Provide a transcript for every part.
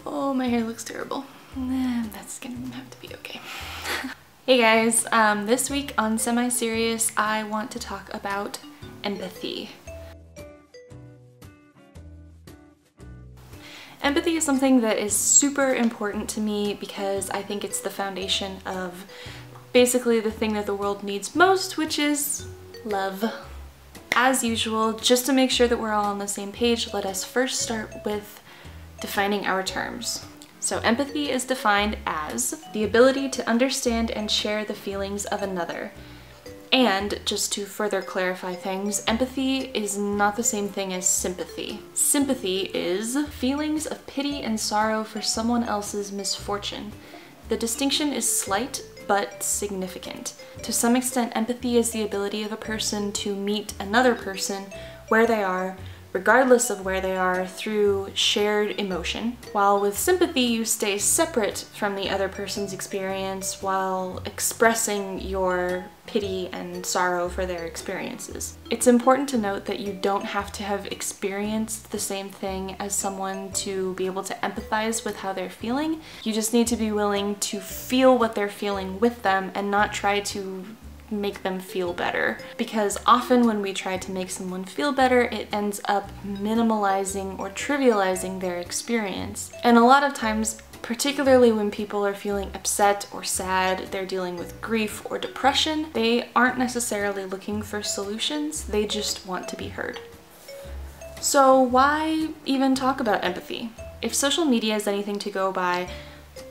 Oh, my hair looks terrible. That's gonna have to be okay. Hey guys, this week on Semi-Serious, I want to talk about empathy. Empathy is something that is super important to me because I think it's the foundation of basically the thing that the world needs most, which is love. As usual, just to make sure that we're all on the same page, let us first start with defining our terms. So empathy is defined as the ability to understand and share the feelings of another. And just to further clarify things, empathy is not the same thing as sympathy. Sympathy is feelings of pity and sorrow for someone else's misfortune. The distinction is slight but significant. To some extent, empathy is the ability of a person to meet another person where they are, regardless of where they are, through shared emotion, while with sympathy you stay separate from the other person's experience while expressing your pity and sorrow for their experiences. It's important to note that you don't have to have experienced the same thing as someone to be able to empathize with how they're feeling. You just need to be willing to feel what they're feeling with them and not try to make them feel better, because often when we try to make someone feel better, it ends up minimalizing or trivializing their experience. And a lot of times, particularly when people are feeling upset or sad, they're dealing with grief or depression, they aren't necessarily looking for solutions, they just want to be heard. So why even talk about empathy? If social media is anything to go by,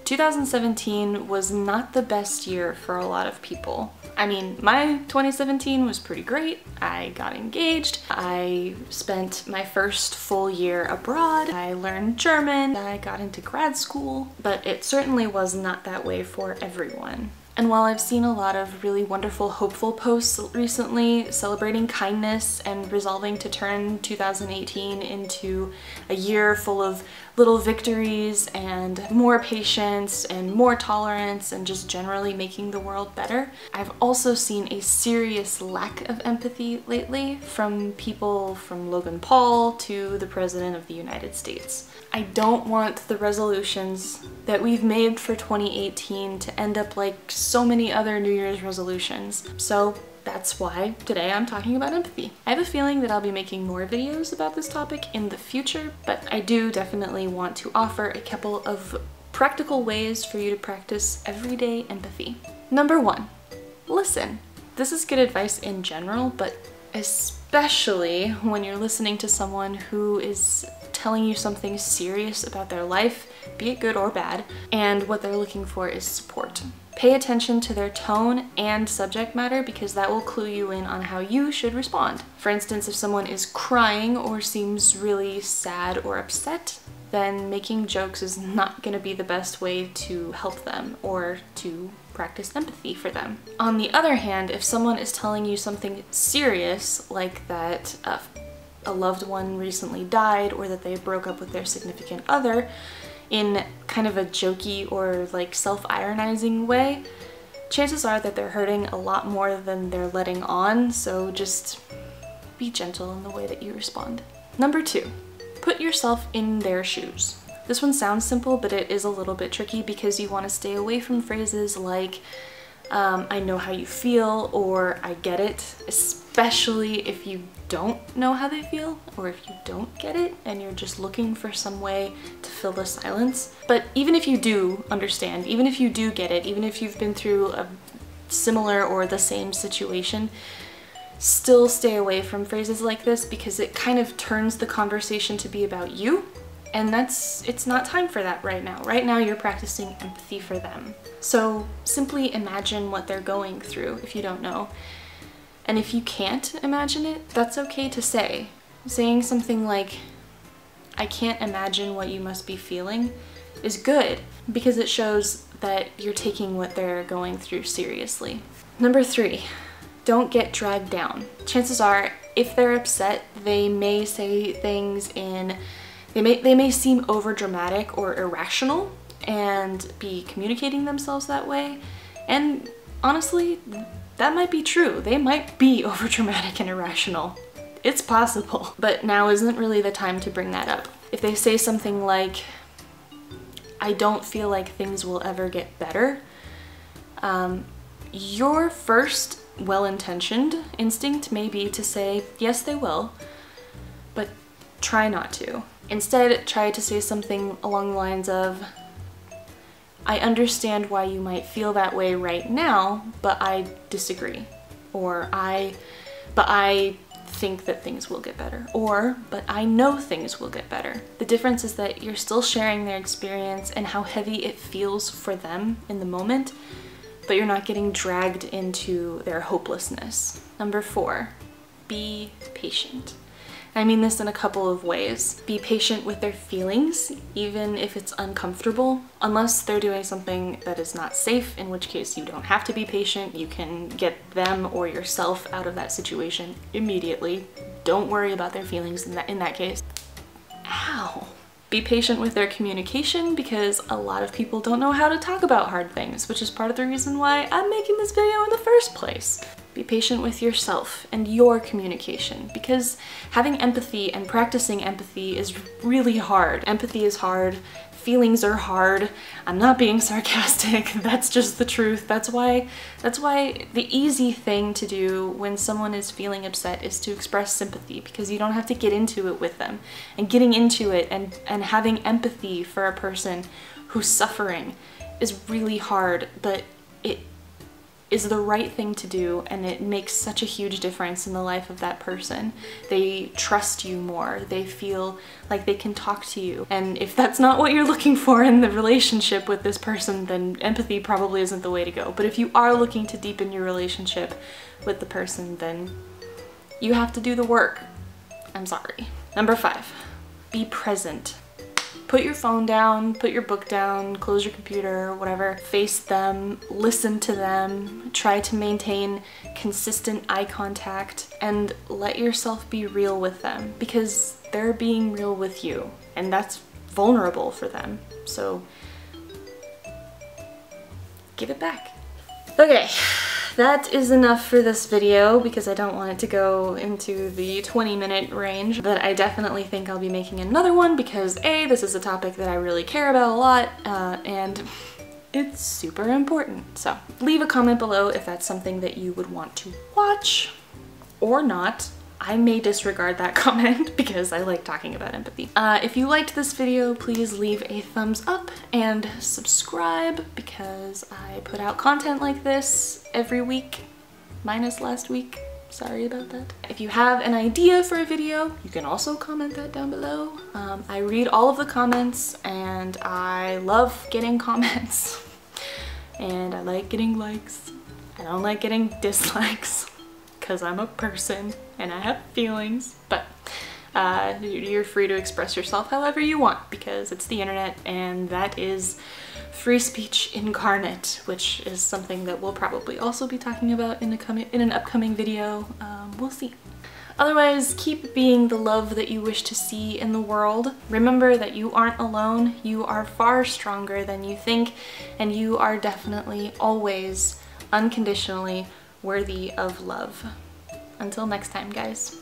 2017 was not the best year for a lot of people. I mean, my 2017 was pretty great. I got engaged. I spent my first full year abroad. I learned German. I got into grad school, but it certainly was not that way for everyone. And while I've seen a lot of really wonderful, hopeful posts recently celebrating kindness and resolving to turn 2018 into a year full of little victories and more patience and more tolerance and just generally making the world better, I've also seen a serious lack of empathy lately from people from Logan Paul to the President of the United States. I don't want the resolutions that we've made for 2018 to end up like so many other New Year's resolutions. So that's why today I'm talking about empathy. I have a feeling that I'll be making more videos about this topic in the future, but I do definitely want to offer a couple of practical ways for you to practice everyday empathy. Number one, listen. This is good advice in general, but especially when you're listening to someone who is telling you something serious about their life, be it good or bad, and what they're looking for is support. Pay attention to their tone and subject matter because that will clue you in on how you should respond. For instance, if someone is crying or seems really sad or upset, then making jokes is not going to be the best way to help them or to practice empathy for them. On the other hand, if someone is telling you something serious, like that a loved one recently died or that they broke up with their significant other, in kind of a jokey or like self-ironizing way, chances are that they're hurting a lot more than they're letting on, so just be gentle in the way that you respond. Number two, put yourself in their shoes. This one sounds simple, but it is a little bit tricky because you want to stay away from phrases like, I know how you feel, or I get it, especially if you don't know how they feel, or if you don't get it and you're just looking for some way to fill the silence. But even if you do understand, even if you do get it, even if you've been through a similar or the same situation, still stay away from phrases like this because it kind of turns the conversation to be about you. And it's not time for that right now. Right now you're practicing empathy for them. So simply imagine what they're going through if you don't know. And if you can't imagine it, that's okay to say. Saying something like, I can't imagine what you must be feeling, is good because it shows that you're taking what they're going through seriously. Number three, don't get dragged down. Chances are, if they're upset, they may say things in They may seem overdramatic or irrational and be communicating themselves that way. And honestly, that might be true. They might be overdramatic and irrational. It's possible. But now isn't really the time to bring that up. If they say something like, I don't feel like things will ever get better, your first well-intentioned instinct may be to say, yes, they will, but try not to. Instead, try to say something along the lines of, I understand why you might feel that way right now, but I disagree. Or but I think that things will get better. Or, but I know things will get better. The difference is that you're still sharing their experience and how heavy it feels for them in the moment, but you're not getting dragged into their hopelessness. Number 4, be patient. I mean this in a couple of ways. Be patient with their feelings, even if it's uncomfortable, unless they're doing something that is not safe, in which case you don't have to be patient. You can get them or yourself out of that situation immediately. Don't worry about their feelings in that case. Ow. Be patient with their communication, because a lot of people don't know how to talk about hard things, which is part of the reason why I'm making this video in the first place. Be patient with yourself and your communication, because having empathy and practicing empathy is really hard. Empathy is hard, feelings are hard. I'm not being sarcastic, that's just the truth. That's why the easy thing to do when someone is feeling upset is to express sympathy, because you don't have to get into it with them. And getting into it and having empathy for a person who's suffering is really hard, but it is the right thing to do, and it makes such a huge difference in the life of that person. They trust you more, they feel like they can talk to you. And if that's not what you're looking for in the relationship with this person, then empathy probably isn't the way to go. But if you are looking to deepen your relationship with the person, then you have to do the work. I'm sorry. Number 5, be present. Put your phone down, put your book down, close your computer, whatever. Face them, listen to them, try to maintain consistent eye contact, and let yourself be real with them, because they're being real with you, and that's vulnerable for them. So give it back. Okay. That is enough for this video, because I don't want it to go into the 20-minute range, but I definitely think I'll be making another one because A, this is a topic that I really care about a lot, and it's super important. So leave a comment below if that's something that you would want to watch or not. I may disregard that comment because I like talking about empathy. If you liked this video, please leave a thumbs up and subscribe, because I put out content like this every week, minus last week. Sorry about that. If you have an idea for a video, you can also comment that down below. I read all of the comments, and I love getting comments. And I like getting likes. I don't like getting dislikes, because I'm a person and I have feelings, but you're free to express yourself however you want, because it's the internet, and that is free speech incarnate, which is something that we'll probably also be talking about in an upcoming video. We'll see. Otherwise, keep being the love that you wish to see in the world. Remember that you aren't alone, you are far stronger than you think, and you are definitely always unconditionally worthy of love. Until next time, guys.